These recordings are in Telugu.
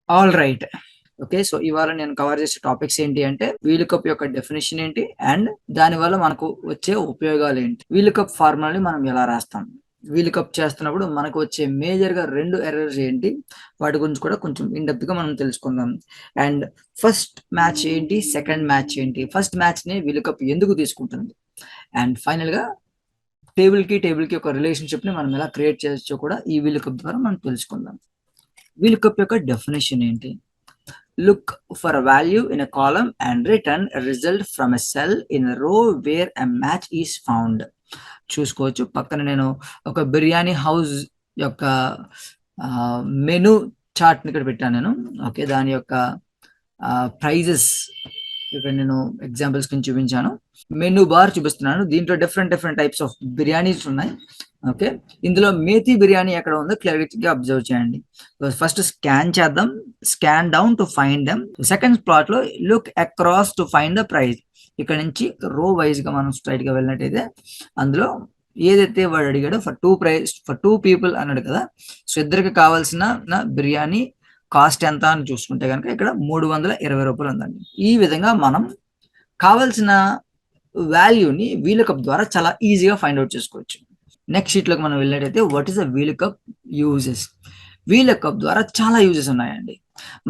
All right. ఓకే. సో, ఇవాళ నేను కవర్ చేసే టాపిక్స్ ఏంటి అంటే, వీలుకప్ యొక్క డెఫినిషన్ ఏంటి? అండ్ దానివల్ల మనకు వచ్చే ఉపయోగాలేంటి? వీలుకప్ ఫార్ములాని మనం ఎలా రాస్తాం? వీలుకప్ చేస్తున్నప్పుడు మనకు వచ్చే మేజర్‌గా 2 ఎర్రర్స్ ఏంటి? వాటి గురించి కూడా కొంచెం ఇన్ డెప్త్‌గా మనం తెలుసుకుందాం. అండ్ ఫస్ట్ మ్యాచ్ ఏంటి? సెకండ్ మ్యాచ్ ఏంటి? ఫస్ట్ మ్యాచ్‌ని వీలుకప్ ఎందుకు తీసుకుంటుంది? అండ్ ఫైనల్‌గా టేబుల్‌కి ఒక రిలేషన్‌షిప్‌ని మనం ఎలా క్రియేట్ చేయొచ్చో కూడా ఈ వీలుకప్ ద్వారా మనం తెలుసుకుందాం. వీలుకప్ యొక్క డెఫినిషన్ ఏంటి? Look for a value in a column and return a result from a cell in a row where a match is found. చూసుకోవచ్చు. పక్కన నేను ఒక బిర్యానీ హౌస్ యొక్క మెను చార్ట్‌ని ఇక్కడ పెట్టాను నేను. ఓకే. దాని యొక్క ప్రైజెస్ ఇక్కడ నేను ఎగ్జాంపుల్స్ కింద చూపించాను. మెనూ బార్ చూపిస్తున్నాను. దీంట్లో డిఫరెంట్ టైప్స్ ఆఫ్ బిర్యానీస్ ఉన్నాయి. ఓకే. ఇందులో మేతి బిర్యానీ ఎక్కడ ఉందో క్లారిటీగా అబ్జర్వ్ చేయండి. ఫస్ట్ స్కాన్ చేద్దాం. Scan down to find them. Second plot లో look across to find the price. ఇక్కడ నుంచి రో వైజ్ గా మనం స్ట్రైట్ గా వెళ్ళినట్టయితే అందులో ఏదైతే వాడు అడిగాడో ఫర్ టూ పీపుల్ అన్నాడు కదా. సో ఇద్దరికి కావాల్సిన బిర్యానీ కాస్ట్ ఎంత అని చూసుకుంటే కనుక ఇక్కడ 320 రూపాయలు ఉందండి. ఈ విధంగా మనం కావాల్సిన వాల్యూని వీలుకప్ ద్వారా చాలా ఈజీగా ఫైండ్ అవుట్ చేసుకోవచ్చు. నెక్స్ట్ షీట్లోకి మనం వెళ్ళినట్టయితే what is the VLOOKUP uses? VLOOKUP ద్వారా చాలా యూజెస్ ఉన్నాయండి.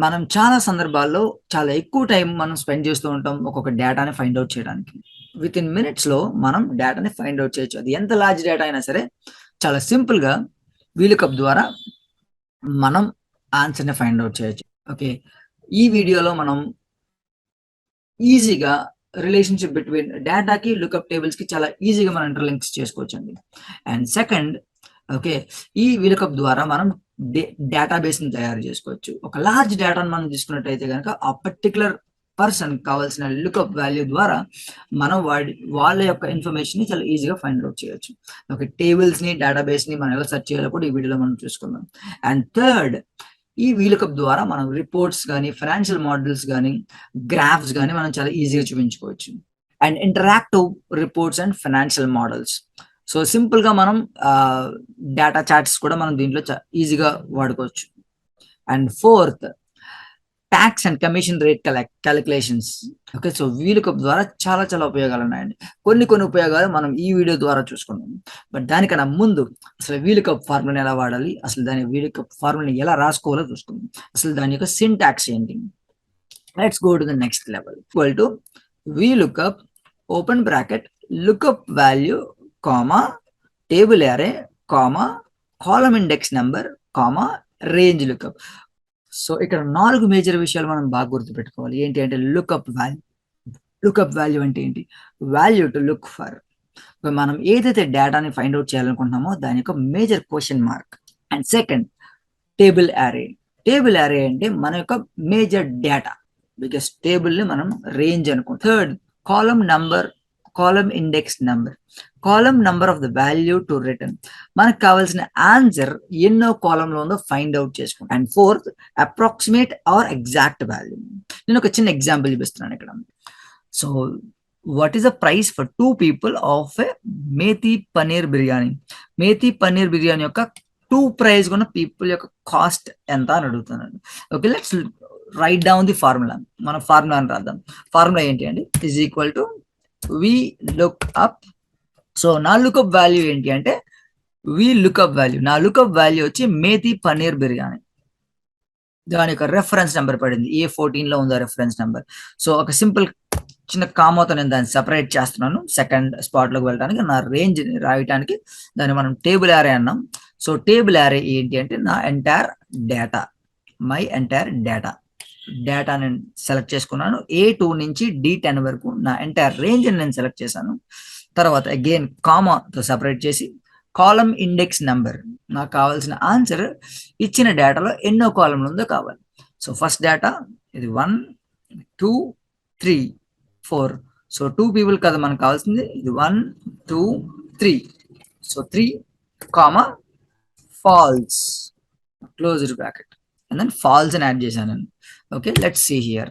మనం చాలా సందర్భాల్లో చాలా ఎక్కువ టైం మనం స్పెండ్ చేస్తూ ఉంటాం ఒక్కొక్క డేటాని ఫైండ్ అవుట్ చేయడానికి. విత్ ఇన్ మినిట్స్లో మనం డేటాని ఫైండ్ అవుట్ చేయొచ్చు. అది ఎంత లార్జ్ డేటా అయినా సరే చాలా సింపుల్గా వీలుకప్ ద్వారా మనం ఆన్సర్ని ఫైండ్ అవుట్ చేయొచ్చు. ఓకే. ఈ వీడియోలో మనం ఈజీగా రిలేషన్షిప్ బిట్వీన్ డేటాకి లుకప్ టేబుల్స్కి చాలా ఈజీగా మనం ఇంటర్లింక్స్ చేసుకోవచ్చండి. అండ్ సెకండ్, ఓకే, ఈ వీలుకప్ ద్వారా మనం డేటాబేస్ని తయారు చేసుకోవచ్చు. ఒక లార్జ్ డేటాను మనం తీసుకున్నట్టయితే కనుక ఆ పర్టికులర్ పర్సన్ కావాల్సిన లుకప్ వాల్యూ ద్వారా మనం వాళ్ళ యొక్క ఇన్ఫర్మేషన్ ని చాలా ఈజీగా ఫైండ్ అవుట్ చేయొచ్చు. ఓకే, టేబుల్స్ ని డేటాబేస్ ని మనం ఎలా సెర్చ్ చేయాలో కూడా ఈ వీడియోలో మనం చూసుకుందాం. అండ్ థర్డ్, ఈ వీలుకప్ ద్వారా మనం రిపోర్ట్స్ కానీ ఫైనాన్షియల్ మోడల్స్ కానీ గ్రాఫ్స్ కానీ మనం చాలా ఈజీగా చూపించుకోవచ్చు. And interactive reports and financial models. So సింపుల్గా మనం డేటా చార్ట్స్ కూడా మనం దీంట్లో ఈజీగా వాడుకోవచ్చు. And fourth, tax and commission rate calculations. Okay, so VLOOKUP ద్వారా చాలా ఉపయోగాలు ఉన్నాయండి. కొన్ని ఉపయోగాలు మనం ఈ వీడియో ద్వారా చూసుకున్నాం. బట్ దానికన్నా ముందు అసలు వీలుకప్ ఫార్ములాని ఎలా వాడాలి, అసలు దాని వీలుకప్ ఫార్ములాని ఎలా రాసుకోవాలో చూసుకుందాం. అసలు దాని యొక్క సింటాక్స్ ఏంటి? Let's go to the next level. Equal to VLOOKUP open bracket lookup value comma table అరే comma column index number comma range lookup. So ఇక్కడ 4 మేజర్ విషయాలు మనం బాగా గుర్తుపెట్టుకోవాలి. ఏంటి అంటే లుకప్ వాల్యూ. లుకప్ వాల్యూ అంటే ఏంటి? Value to look for. మనం ఏదైతే డేటాని ఫైండ్ అవుట్ చేయాలనుకుంటున్నామో దాని యొక్క major question mark. And second, table array. Table array అంటే మన యొక్క మేజర్ డేటా, బికాస్ టేబుల్ని మనం రేంజ్ అనుకుంటాం. Third, column number, column index number, column number of the value to return. మనకు కావాల్సిన ఆన్సర్ ఎన్నో కాలంలో ఉందో ఫైండ్ అవుట్ చేసుకుంటాం. And fourth, approximate or exact value. నేను ఒక చిన్న ఎగ్జాంపుల్ చూపిస్తున్నాను ఇక్కడ. So what is the price for 2 people of a methi paneer biryani? Methi paneer biryani యొక్క 2 ప్రైస్ ఉన్న పీపుల్ యొక్క కాస్ట్ ఎంత అని అడుగుతున్నాను. Okay, let's write down the formula. మనం ఫార్ములా అని రాద్దాం. ఫార్ములా ఏంటి అండి? Is equal to V look up. So నా లుకప్ వాల్యూ ఏంటి అంటే వి లుకప్ వాల్యూ. నా లుకప్ వాల్యూ వచ్చి మేతి పన్నీర్ బిర్యానీ. దాని యొక్క రెఫరెన్స్ నెంబర్ పడింది. A14లో ఉందా రెఫరెన్స్ నెంబర్. సో ఒక సింపుల్ చిన్న కామాతో నేను దాన్ని సెపరేట్ చేస్తున్నాను సెకండ్ స్పాట్లోకి వెళ్ళడానికి. నా రేంజ్ రాయటానికి దాన్ని మనం టేబుల్ యారే అన్నాం. సో టేబుల్ యారే ఏంటి అంటే నా entire data, my entire data నేను సెలెక్ట్ చేసుకున్నాను. A2 నుంచి D10 వరకు నా ఎంటైర్ రేంజ్ నేను సెలెక్ట్ చేశాను. తర్వాత అగైన్ కామాతో సెపరేట్ చేసి కాలమ్ ఇండెక్స్ నెంబర్, నాకు కావాల్సిన ఆన్సర్ ఇచ్చిన డేటాలో ఎన్నో కాలంలో ఉందో కావాలి. సో ఫస్ట్ డేటా ఇది 1 2 3 4. సో 2 people కదా మనకు కావాల్సింది. ఇది 1 2 3. So 3 comma false closed bracket and then false అని యాడ్ చేశాను నేను. Okay, let's see here.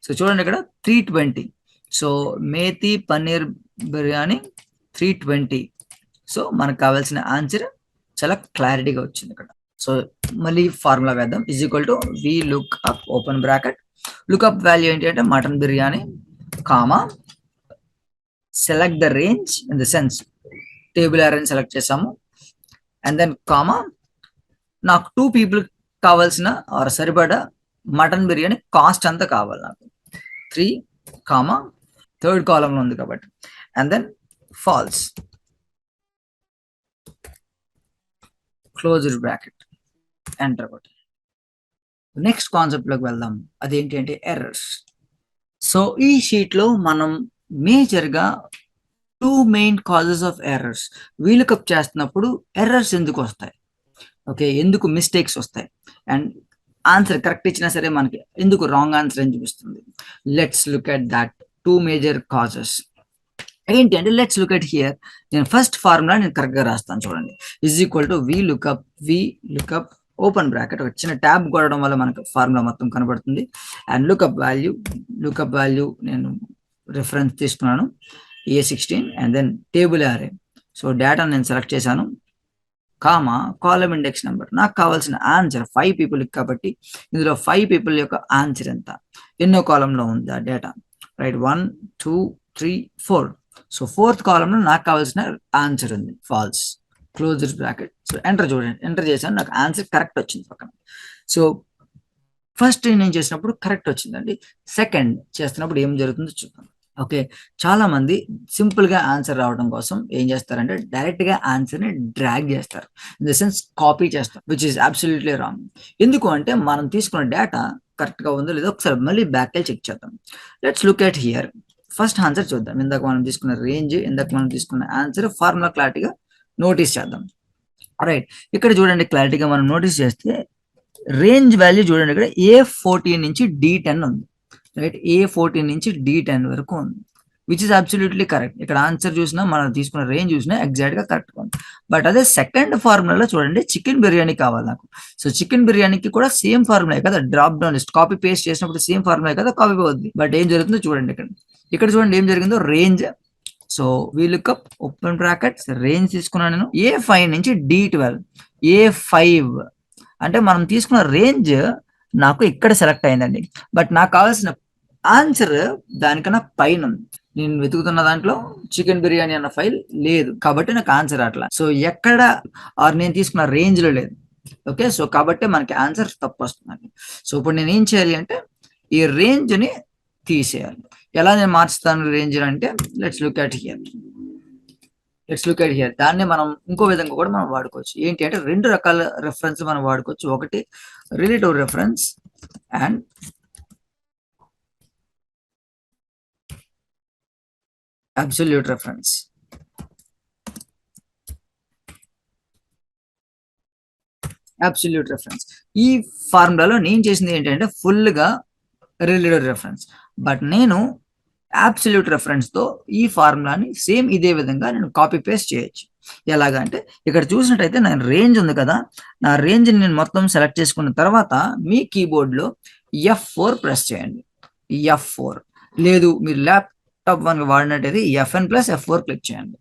So చూడండి ఇక్కడ 320. సో మేతి పన్నీర్ బిర్యానీ 320. సో మనకు కావాల్సిన ఆన్సర్ చాలా క్లారిటీగా వచ్చింది ఇక్కడ. సో మళ్ళీ ఫార్ములా వేద్దాం. Is equal to V look up open bracket, lookup value ఏంటి అంటే mutton biryani, comma select the range in the sense table arrange select చేసాము, అండ్ దెన్ కామా నాకు 2 people కావాల్సిన ఆర్ సరిపడా మటన్ బిర్యానీ కాస్ట్ అంతా కావాలి నాకు 3, కామా థర్డ్ కాలంలో ఉంది కాబట్టి, and then false closed bracket, enter కొట్టి నెక్స్ట్ కాన్సెప్ట్ లోకి వెళ్దాం. అదేంటి అంటే ఎర్రర్స్. సో ఈ షీట్ లో మనం మేజర్ గా 2 main causes of errors, VLOOKUP చేస్తున్నప్పుడు ఎర్రర్స్ ఎందుకు వస్తాయి, ఓకే, ఎందుకు మిస్టేక్స్ వస్తాయి, అండ్ ఆన్సర్ కరెక్ట్ ఇచ్చినా సరే మనకి ఎందుకు రాంగ్ ఆన్సర్ అని చూపిస్తుంది. Let's look at that 2 major causes. ఏంటి అంటే లెట్స్ లుక్ ఎట్ హియర్. నేను ఫస్ట్ ఫార్ములా నేను కరెక్ట్ గా రాస్తాను చూడండి. Is equal to V lookup open bracket, ఒక చిన్న ట్యాబ్ కొట్టడం వల్ల మనకు ఫార్ములా మొత్తం కనబడుతుంది. అండ్ లుకప్ వాల్యూ నేను రిఫరెన్స్ తీసుకున్నాను A16, and then table array. So data నేను సెలెక్ట్ చేశాను, కామా కాలమ్ ఇండెక్స్ నెంబర్. నాకు కావాల్సిన ఆన్సర్ 5 people కాబట్టి ఇందులో 5 people యొక్క ఆన్సర్ ఎంత, ఎన్నో కాలంలో ఉంది ఆ డేటా, రైట్, 1 2 3 4. సో ఫోర్త్ కాలంలో నాకు కావాల్సిన ఆన్సర్ ఉంది, false, close bracket. So enter చూడండి, ఎంటర్ చేశాను, నాకు ఆన్సర్ కరెక్ట్ వచ్చింది పక్కన. సో ఫస్ట్ నేను చేసినప్పుడు కరెక్ట్ వచ్చిందండి. సెకండ్ చేస్తున్నప్పుడు ఏం జరుగుతుందో చూద్దాం. ఓకే, చాలా మంది సింపుల్ గా ఆన్సర్ రావడం కోసం ఏం చేస్తారంటే డైరెక్ట్ గా ఆన్సర్ ని డ్రాగ్ చేస్తారు, ఇన్ ద సెన్స్ కాపీ చేస్తారు, విచ్ ఇస్ అబ్సల్యూట్లీ రాంగ్. ఎందుకు అంటే మనం తీసుకున్న డేటా కరెక్ట్ గా ఉందో లేదో ఒకసారి మళ్ళీ బ్యాక్ వెళ్ళి చెక్ చేద్దాం. Let's look at here. First answer చూద్దాం. ఇందాక మనం తీసుకున్న రేంజ్, ఇందాక మనం తీసుకున్న ఆన్సర్, ఫార్ములా క్లారిటీగా నోటీస్ చేద్దాం. రైట్, ఇక్కడ చూడండి క్లారిటీగా మనం నోటీస్ చేస్తే రేంజ్ వాల్యూ చూడండి, ఇక్కడ A14 నుంచి D10 ఉంది, రైట్, A14 నుంచి D10 వరకు ఉంది, విచ్ ఇస్ అబ్సల్యూట్లీ కరెక్ట్. ఇక్కడ ఆన్సర్ చూసినా మనం తీసుకున్న రేంజ్ చూసినా ఎగ్జాక్ట్ గా కరెక్ట్ గా ఉంది. బట్ అదే సెకండ్ ఫార్ములాలో చూడండి, చికెన్ బిర్యానీ కావాలి నాకు. సో చికెన్ బిర్యానీకి కూడా సేమ్ ఫార్ములా కదా, drop down list copy paste చేసినప్పుడు సేమ్ ఫార్ములా కదా కాపీ అవుద్ది. బట్ ఏం జరుగుతుందో చూడండి, ఇక్కడ చూడండి ఏం జరిగిందో, range. So V lookup open bracket range తీసుకున్నాను నేను, A5 నుంచి D12, A5 అంటే మనం తీసుకున్న రేంజ్ నాకు ఇక్కడ సెలెక్ట్ అయిందండి, బట్ నాకు కావాల్సిన ఆన్సర్ దానికన్నా పైన ఉంది. నేను వెతుకుతున్న దాంట్లో చికెన్ బిర్యానీ అన్న ఫైల్ లేదు కాబట్టి నాకు ఆన్సర్ అట్లా. సో ఎక్కడ నేను తీసుకున్న రేంజ్ లో లేదు. ఓకే, సో కాబట్టి మనకి ఆన్సర్ తప్పు వస్తుందండి. సో ఇప్పుడు నేను ఏం చేయాలి అంటే ఈ రేంజ్ ని తీసేయాలి. ఎలా నేను మార్చుతాను రేంజ్ అంటే లెట్స్ లుక్ అట్ హియర్. దాన్ని మనం ఇంకో విధంగా కూడా మనం వాడుకోవచ్చు. ఏంటి అంటే 2 రకాల రెఫరెన్స్ మనం వాడుకోవచ్చు. ఒకటి relative reference and absolute reference. ఈ ఫార్ములాలో నేను చేసింది ఏంటంటే ఫుల్ గా రిలేటివ్ రెఫరెన్స్, బట్ నేను అబ్సల్యూట్ రెఫరెన్స్ తో ఈ ఫార్ములాని సేమ్ ఇదే విధంగా నేను కాపీ పేస్ట్ చేయొచ్చు. ఎలాగంటే ఇక్కడ చూసినట్టయితే నా రేంజ్ ఉంది కదా, నా రేంజ్ నేను మొత్తం సెలెక్ట్ చేసుకున్న తర్వాత మీ కీబోర్డ్ లో F4 ప్రెస్ చేయండి. F4 లేదు మీరు ల్యాప్టాప్ వాడినట్టయితే FN+F4 క్లిక్ చేయండి.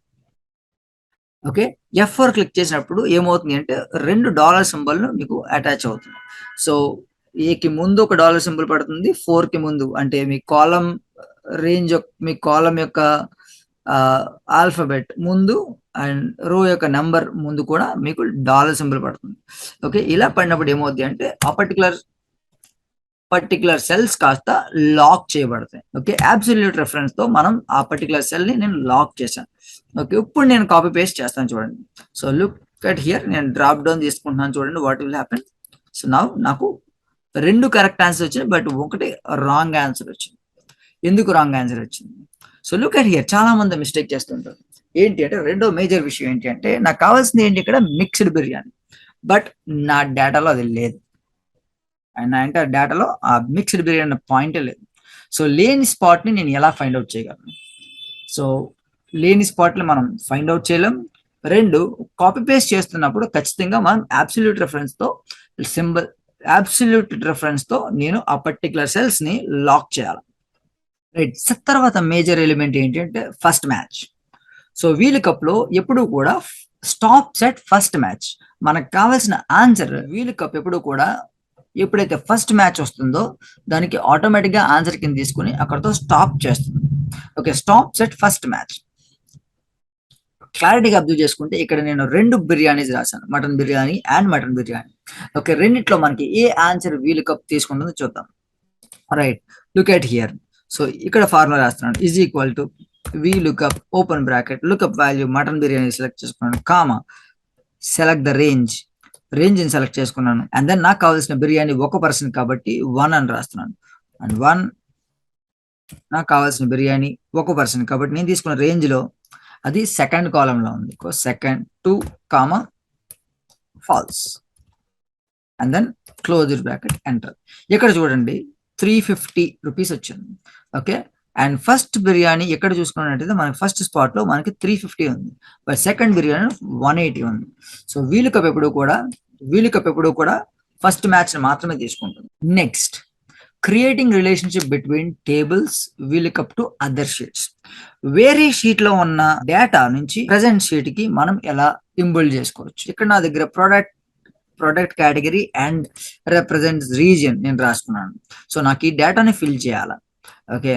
ఓకే, F4 క్లిక్ చేసినప్పుడు ఏమవుతుంది అంటే 2 డాలర్ సింబల్ మీకు అటాచ్ అవుతుంది. సో ఏకి ముందు ఒక డాలర్ సింబల్ పడుతుంది, 4 కి ముందు అంటే మీ కాలం రేంజ్, మీ కాలం యొక్క ఆల్ఫాబెట్ ముందు అండ్ రో యొక్క నెంబర్ ముందు కూడా మీకు డాలర్ సింబల్ పడుతుంది. ఓకే, ఇలా పడినప్పుడు ఏమవుద్ది అంటే ఆ పర్టికులర్ సెల్స్ కాస్త లాక్ చేయబడతాయి. ఓకే, అబ్సల్యూట్ రెఫరెన్స్ తో మనం ఆ పర్టికులర్ సెల్ ని నేను లాక్ చేశాను. ఓకే, ఇప్పుడు నేను కాపీ పేస్ట్ చేస్తాను చూడండి. సో లుక్ అట్ హియర్, నేను డ్రాప్ డౌన్ తీసుకుంటున్నాను చూడండి, వాట్ విల్ హ్యాపెన్. సో నాకు 2 కరెక్ట్ ఆన్సర్ వచ్చింది, బట్ ఒకటి రాంగ్ ఆన్సర్ వచ్చింది. ఎందుకు రాంగ్ ఆన్సర్ వచ్చింది? సో లుక్ అట్ హియర్, చాలా మంది మిస్టేక్ చేస్తుంటారు. ఏంటి అంటే రెండో మేజర్ విషయం ఏంటి అంటే నాకు కావాల్సింది ఏంటి ఇక్కడ మిక్స్డ్ బిర్యానీ, బట్ నా డేటాలో అది లేదు. అండ్ నా ఎంటర్ డేటాలో ఆ మిక్స్డ్ బిర్యానీ పాయింటే లేదు. సో లేని స్పాట్ ని నేను ఎలా ఫైండ్ అవుట్ చేయగలను? సో లేని స్పాట్ ని మనం ఫైండ్ అవుట్ చేయలేం. 2, కాపీ పేస్ట్ చేస్తున్నప్పుడు ఖచ్చితంగా మనం అబ్సల్యూట్ రెఫరెన్స్ తో నేను ఆ పర్టికులర్ సెల్స్ ని లాక్ చేయాలి. రైట్, తర్వాత మేజర్ ఎలిమెంట్ ఏంటి అంటే ఫస్ట్ మ్యాచ్. సో వీలుకప్ లో ఎప్పుడు కూడా స్టాప్ సెట్ ఫస్ట్ మ్యాచ్. మనకు కావాల్సిన ఆన్సర్ వీలుకప్ ఎప్పుడు కూడా ఎప్పుడైతే ఫస్ట్ మ్యాచ్ వస్తుందో దానికి ఆటోమేటిక్గా ఆన్సర్ కింద తీసుకుని అక్కడతో స్టాప్ చేస్తుంది. Okay, stop set first match. క్లారిటీగా అబ్జర్వ్ చేసుకుంటే ఇక్కడ నేను 2 బిర్యానీస్ రాశాను, mutton biryani and mutton biryani. Okay, రెండిట్లో మనకి ఏ ఆన్సర్ వీలుకప్ తీసుకుంటుందో చూద్దాం. Right, look at here. So ఇక్కడ ఫార్ములా రాస్తున్నాను, is equal to VLOOKUP open bracket lookup value mutton biryani select చేసుకున్నాను, కామా సెలెక్ట్ ద రేంజ్ ని సెలెక్ట్ చేసుకున్నాను. అండ్ దెన్ నాకు కావాల్సిన బిర్యానీ ఒక పర్సన్ కాబట్టి 1 అని రాస్తున్నాను. అండ్ 1 నాకు కావాల్సిన బిర్యానీ ఒక పర్సన్ కాబట్టి నేను తీసుకున్న రేంజ్ లో అది సెకండ్ కాలం లో ఉంది. Second 2 comma false and then close bracket enter. ఇక్కడ చూడండి 350 రూపీస్ వచ్చింది. ఓకే, అండ్ ఫస్ట్ బిర్యానీ ఎక్కడ చూసుకున్నట్టయితే మనకి ఫస్ట్ స్పాట్ లో మనకి 350 ఉంది, బట్ సెకండ్ బిర్యానీ 180 ఉంది. సో వీలుకప్ ఎప్పుడు కూడా ఫస్ట్ మ్యాచ్ మాత్రమే తీసుకుంటుంది. Next, creating relationship between tables VLOOKUP to other sheets. వేరే షీట్ లో ఉన్న డేటా నుంచి ప్రెసెంట్ షీట్ కి మనం ఎలా ఇంబుల్డ్ చేసుకోవచ్చు. ఇక్కడ నా దగ్గర product category and represents region నేను రాసుకున్నాను. సో నాకు ఈ డేటాని ఫిల్ చేయాలా. ఓకే,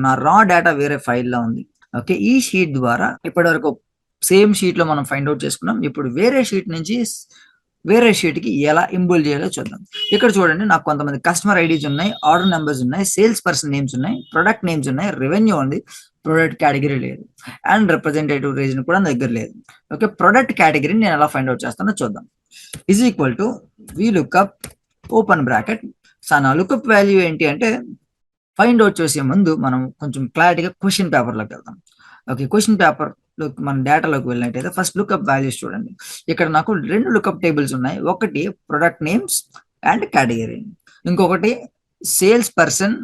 నా రా డేటా వేరే ఫైల్లో ఉంది. ఓకే, ఈ షీట్ ద్వారా ఇప్పటి వరకు సేమ్ షీట్ లో మనం ఫైండ్ అవుట్ చేసుకున్నాం. ఇప్పుడు వేరే షీట్ నుంచి వేరే షీట్ కి ఎలా ఇంబుల్ చేయాలో చూద్దాం. ఇక్కడ చూడండి, నాకు కొంతమంది కస్టమర్ ఐడీస్ ఉన్నాయి, ఆర్డర్ నెంబర్స్ ఉన్నాయి, సేల్స్ పర్సన్ నేమ్స్ ఉన్నాయి, ప్రొడక్ట్ నేమ్స్ ఉన్నాయి, రెవెన్యూ ఉంది, ప్రొడక్ట్ కేటగిరీ లేదు, అండ్ రిప్రజెంటేటివ్ రీజన్ కూడా నా దగ్గర లేదు. ఓకే, ప్రొడక్ట్ కేటగిరీని నేను ఎలా ఫైండ్ అవుట్ చేస్తానో చూద్దాం. Is equal to VLOOKUP open bracket. So నా లుకప్ వాల్యూ ఏంటి అంటే, ఫైండ్ అవుట్ చేసే ముందు మనం కొంచెం క్లారిటీగా క్వశ్చన్ పేపర్లోకి వెళ్దాం. ఓకే, క్వశ్చన్ పేపర్ మన డేటాలోకి వెళ్ళినట్టయితే ఫస్ట్ లుకప్ వాల్యూస్ చూడండి. ఇక్కడ నాకు 2 లుకప్ టేబుల్స్ ఉన్నాయి. ఒకటి ప్రొడక్ట్ నేమ్స్ అండ్ కేటగిరీ, ఇంకొకటి సేల్స్ పర్సన్,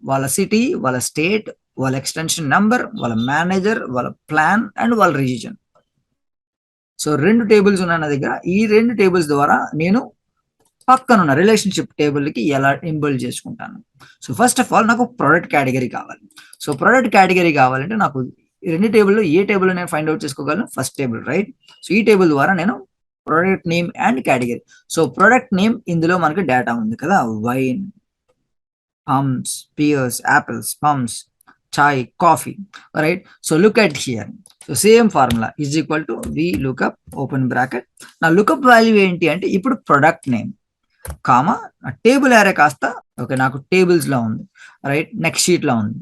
వాళ్ళ సిటీ, వాళ్ళ స్టేట్, వాళ్ళ ఎక్స్టెన్షన్ నెంబర్, వాళ్ళ మేనేజర్, వాళ్ళ ప్లాన్ అండ్ వాళ్ళ రీజియన్. సో 2 టేబుల్స్ ఉన్నాయి నా దగ్గర. ఈ 2 టేబుల్స్ ద్వారా నేను పక్కన ఉన్న రిలేషన్షిప్ టేబుల్కి ఎలా ఇంబుల్డ్ చేసుకుంటాను. సో ఫస్ట్ ఆఫ్ ఆల్ నాకు ప్రొడక్ట్ కేటగిరీ కావాలి. సో ప్రొడక్ట్ కేటగిరీ కావాలంటే నాకు 2 టేబుల్లో ఏ టేబుల్ నేను ఫైండ్ అవుట్ చేసుకోగలను, ఫస్ట్ టేబుల్, రైట్. సో ఈ టేబుల్ ద్వారా నేను product name and category. So product name ఇందులో మనకి డేటా ఉంది కదా, wine, plums, pears, apples, plums, chai, coffee, right. So look at here. So same formula is equal to VLOOKUP open bracket. నా లుకప్ వాల్యూ ఏంటి అంటే ఇప్పుడు ప్రొడక్ట్ నేమ్ కామా టేబుల్ ఏరే కాస్త ఓకే నాకు టేబుల్స్ లో ఉంది, రైట్, నెక్స్ట్ షీట్ లో ఉంది.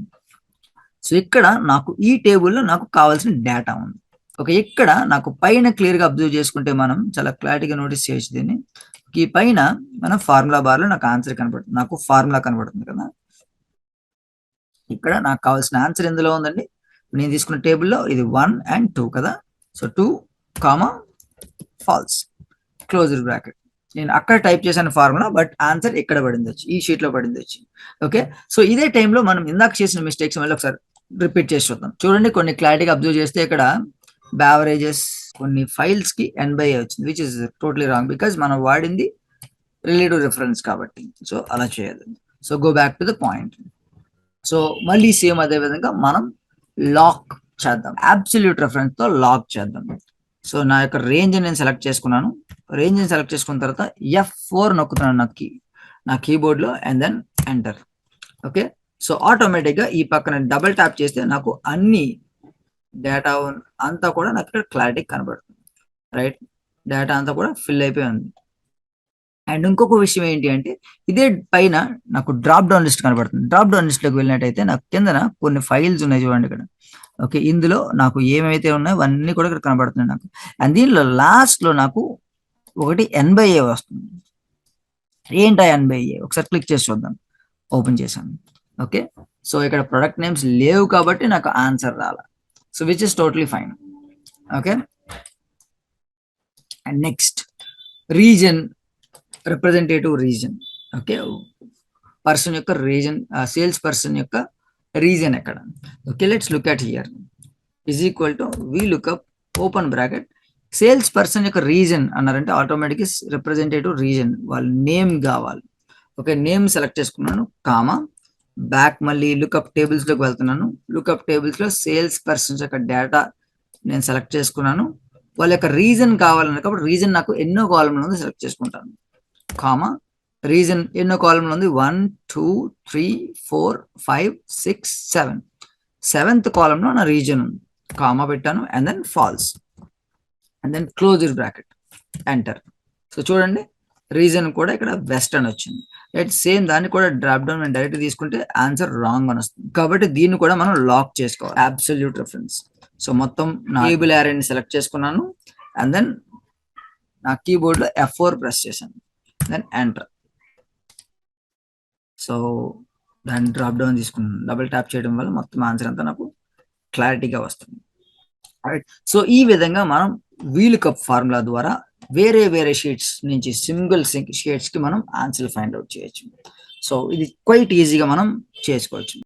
సో ఇక్కడ నాకు ఈ టేబుల్లో నాకు కావాల్సిన డేటా ఉంది. ఓకే, ఇక్కడ నాకు పైన క్లియర్ గా అబ్జర్వ్ చేసుకుంటే మనం చాలా క్లారిటీగా నోటీస్ చేయొచ్చు దీన్ని. ఈ పైన మనం ఫార్ములా బార్ లో నాకు ఆన్సర్ కనబడుతుంది, నాకు ఫార్ములా కనబడుతుంది కదా. ఇక్కడ నాకు కావాల్సిన ఆన్సర్ ఎందులో ఉందండి, నేను తీసుకున్న టేబుల్లో ఇది 1 and 2 కదా. So 2 comma false close bracket. నేను అక్కడ టైప్ చేశాను ఫార్ములా, బట్ ఆన్సర్ ఇక్కడ పడింది వచ్చి, ఈ షీట్ లో పడింది వచ్చి. ఓకే, సో ఇదే టైంలో మనం ఇందాక చేసిన మిస్టేక్స్ మళ్ళీ ఒకసారి రిపీట్ చేసి చూద్దాం. చూడండి, కొన్ని క్లారిటీగా అబ్జర్వ్ చేస్తే ఇక్కడ బ్యావరేజెస్ కొన్ని ఫైల్స్ కి N/A వచ్చింది, which is totally wrong because మనం వాడింది రిలేటివ్ రిఫరెన్స్ కాబట్టి. సో అలా చేయదు. So go back to the point. So మళ్ళీ సేమ్ అదే విధంగా మనం లాక్ చేద్దాం, అబ్సల్యూట్ రెఫరెన్స్ తో లాక్ చేద్దాం. సో నా యొక్క రేంజ్ నేను సెలెక్ట్ చేసుకున్నాను. రేంజ్ ని సెలెక్ట్ చేసుకున్న తర్వాత F4 నొక్కుతున్నాను నా కీబోర్డ్ లో and then enter. Okay, so automatic గా ఈ పక్కన డబుల్ ట్యాప్ చేస్తే నాకు అన్ని డేటా అంతా కూడా నాకు ఇక్కడ క్లారిటీ కనబడుతుంది, రైట్. డేటా అంతా కూడా ఫిల్ అయిపోయి ఉంది. అండ్ ఇంకొక విషయం ఏంటి అంటే, ఇదే పైన నాకు డ్రాప్ డౌన్ లిస్ట్ కనబడుతుంది. డ్రాప్ డౌన్ లిస్ట్ లోకి వెళ్ళినట్టయితే నాకు కిందన కొన్ని ఫైల్స్ ఉన్నాయి చూడండి ఇక్కడ. ఓకే, ఇందులో నాకు ఏమైతే ఉన్నాయో అవన్నీ కూడా ఇక్కడ కనబడుతున్నాయి నాకు. అండ్ దీనిలో లాస్ట్ లో నాకు ఒకటి N/A వస్తుంది. ఏంటా N/A? ఒకసారి క్లిక్ చేసి చూద్దాం. ఓపెన్ చేశాను. ఓకే, సో ఇక్కడ ప్రొడక్ట్ నేమ్స్ లేవు కాబట్టి నాకు ఆన్సర్ రాల. So which is totally fine. Okay, and next reason, representative reason. Okay, person యొక్క రీజన్, సేల్స్ పర్సన్ యొక్క రీజన్ ఎక్కడ. Okay, let's look at here. Is equal to VLOOKUP open bracket. Sales person యొక్క రీజన్ అన్నారంటే ఆటోమేటిక్ రిప్రజెంటేటివ్ రీజన్ వాళ్ళ నేమ్ కావాలి. ఓకే, నేమ్ సెలెక్ట్ చేసుకున్నాను, కామా బ్యాక్ మళ్ళీ లుకప్ టేబుల్స్ లోకి వెళ్తున్నాను. లుకప్ టేబుల్స్ లో సేల్స్ పర్సన్స్ యొక్క డేటా నేను సెలెక్ట్ చేసుకున్నాను. వాళ్ళ యొక్క రీజన్ కావాలన్నా కాబట్టి రీజన్ నాకు ఎన్నో కాలంలో ఉంది సెలెక్ట్ చేసుకుంటాను, కామా రీజన్ ఎన్నో కాలంలో ఉంది 1 2 3 4 5 6 7, 7th కాలంలో నా రీజన్ ఉంది, కామా పెట్టాను and then false and then close bracket enter. So చూడండి రీజన్ కూడా ఇక్కడ వెస్ట్ అని వచ్చింది. రైట్, సేమ్ దాన్ని కూడా డ్రాప్ డౌన్ నేను డైరెక్ట్ తీసుకుంటే ఆన్సర్ రాంగ్ అని వస్తుంది. కాబట్టి దీన్ని కూడా మనం లాక్ చేసుకోవాలి, అబ్సల్యూట్ రిఫరెన్స్. సో మొత్తం నా టేబుల్ అరేని సెలెక్ట్ చేసుకున్నాను అండ్ దెన్ నా కీబోర్డ్ లో F4 ప్రెస్ చేశాను, దెన్ ఎంటర్. సో దాన్ని డ్రాప్ డౌన్ తీసుకున్నాను, డబుల్ ట్యాప్ చేయడం వల్ల మొత్తం ఆన్సర్ అంతా నాకు క్లారిటీగా వస్తుంది. రైట్, సో ఈ విధంగా మనం వీలుకప్ ఫార్ములా ద్వారా వేరే వేరే షీట్స్ నుంచి సింగిల్ షీట్స్ కి మనం ఆన్సర్ ఫైండ్ అవుట్ చేయొచ్చు. సో ఇది క్వైట్ ఈజీగా మనం చేసుకోవచ్చు.